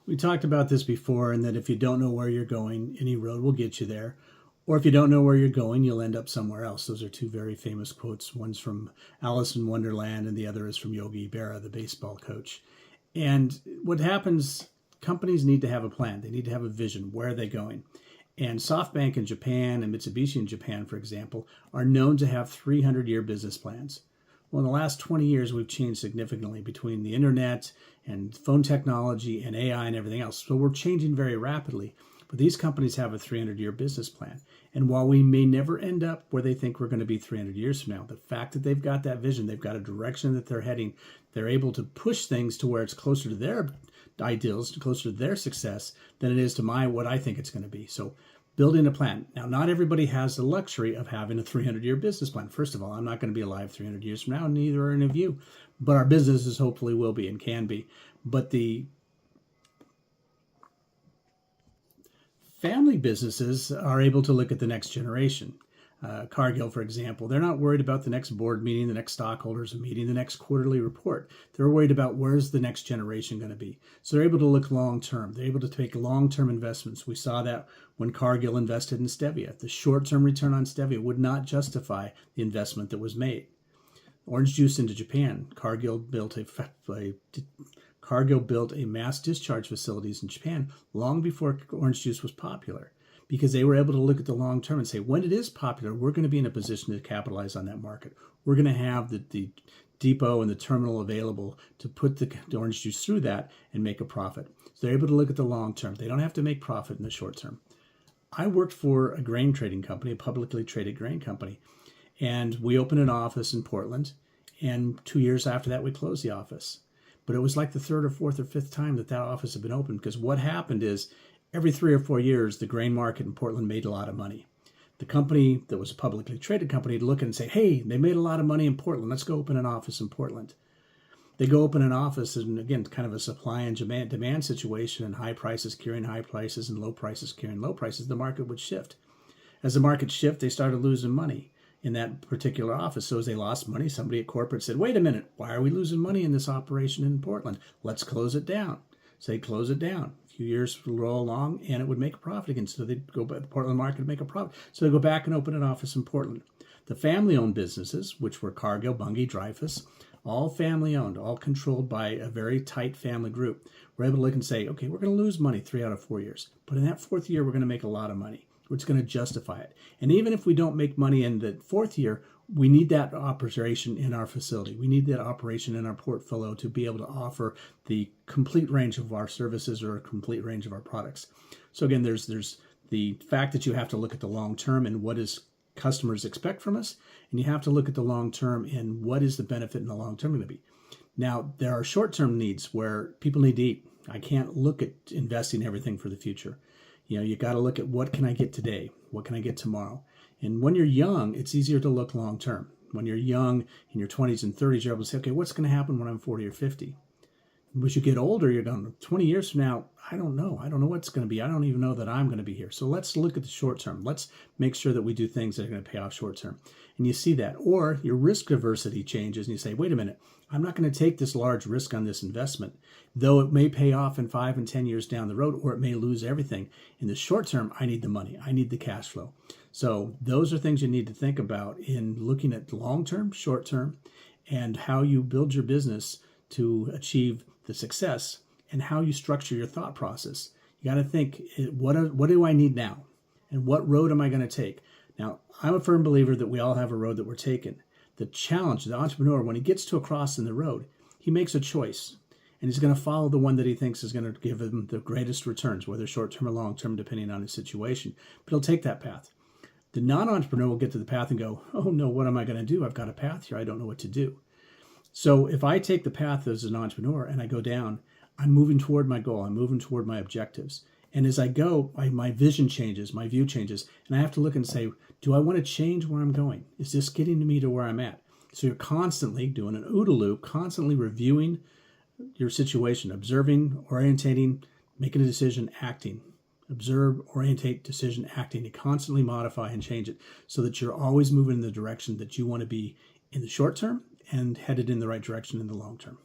We talked about this before, and that if you don't know where you're going, any road will get you there. Or if you don't know where you're going, you'll end up somewhere else. Those are two very famous quotes. One's from Alice in Wonderland, and the other is from Yogi Berra, the baseball coach. And what happens, companies need to have a plan. They need to have a vision. Where are they going? And SoftBank in Japan and Mitsubishi in Japan, for example, are known to have 300-year business plans. Well, in the last 20 years, we've changed significantly between the internet and phone technology and AI and everything else. So we're changing very rapidly. But these companies have a 300-year business plan. And while we may never end up where they think we're going to be 300 years from now, the fact that they've got that vision, they've got a direction that they're heading, they're able to push things to where it's closer to their ideals, closer to their success than it is to what I think it's going to be. So building a plan. Now, not everybody has the luxury of having a 300-year business plan. First of all, I'm not going to be alive 300 years from now, and neither are any of you. But our businesses hopefully will be and can be. But the family businesses are able to look at the next generation. Cargill, for example, they're not worried about the next board meeting, the next stockholders meeting, the next quarterly report. They're worried about where's the next generation going to be. So they're able to look long term. They're able to take long-term investments. We saw that when Cargill invested in stevia. The short-term return on stevia would not justify the investment that was made. Orange juice into Japan. Cargill built a mass discharge facilities in Japan long before orange juice was popular, because they were able to look at the long term and say, when it is popular, we're going to be in a position to capitalize on that market. We're going to have the depot and the terminal available to put the orange juice through that and make a profit. So they're able to look at the long term. They don't have to make profit in the short term. I worked for a grain trading company, a publicly traded grain company, and we opened an office in Portland, and 2 years after that, we closed the office. But it was like the third or fourth or fifth time that office had been opened, because what happened is every 3 or 4 years, the grain market in Portland made a lot of money. The company that was a publicly traded company would look and say, hey, they made a lot of money in Portland. Let's go open an office in Portland. They go open an office, and again, kind of a supply and demand situation, and high prices carrying high prices and low prices carrying low prices, the market would shift. As the market shifted, they started losing money in that particular office. So as they lost money, somebody at corporate said, wait a minute, why are we losing money in this operation in Portland? Let's close it down. So they close it down. A few years would roll along, and it would make a profit again. So they'd go back to the Portland market and make a profit. So they go back and open an office in Portland. The family-owned businesses, which were Cargill, Bunge, Dreyfus, all family-owned, all controlled by a very tight family group, were able to look and say, okay, we're going to lose money 3 out of 4 years. But in that 4th year, we're going to make a lot of money. It's going to justify it. And even if we don't make money in the 4th year, we need that operation in our facility. We need that operation in our portfolio to be able to offer the complete range of our services or a complete range of our products. So again, there's the fact that you have to look at the long term and what does customers expect from us, and you have to look at the long term and what is the benefit in the long term going to be. Now, there are short-term needs where people need to eat. I can't look at investing everything for the future. You got to look at what can I get today? What can I get tomorrow? And when you're young, it's easier to look long term. When you're young, in your 20s and 30s, you're able to say, okay, what's going to happen when I'm 40 or 50? As you get older, you're going, 20 years from now, I don't know. I don't know what's going to be. I don't even know that I'm going to be here. So let's look at the short term. Let's make sure that we do things that are going to pay off short term. And you see that. Or your risk aversity changes and you say, wait a minute, I'm not going to take this large risk on this investment, though it may pay off in 5 and 10 years down the road, or it may lose everything. In the short term, I need the money. I need the cash flow. So those are things you need to think about in looking at long term, short term, and how you build your business to achieve the success and how you structure your thought process. You got to think, what do I need now? And what road am I going to take? Now, I'm a firm believer that we all have a road that we're taking. The challenge, the entrepreneur, when he gets to a cross in the road, he makes a choice. And he's going to follow the one that he thinks is going to give him the greatest returns, whether short-term or long-term, depending on his situation. But he'll take that path. The non-entrepreneur will get to the path and go, oh no, what am I going to do? I've got a path here. I don't know what to do. So if I take the path as an entrepreneur and I go down, I'm moving toward my goal. I'm moving toward my objectives. And as I go, my vision changes, my view changes, and I have to look and say, do I want to change where I'm going? Is this getting me to where I'm at? So you're constantly doing an OODA loop, constantly reviewing your situation, observing, orientating, making a decision, acting. Observe, orientate, decision, acting. You constantly modify and change it so that you're always moving in the direction that you want to be in the short term and headed in the right direction in the long term.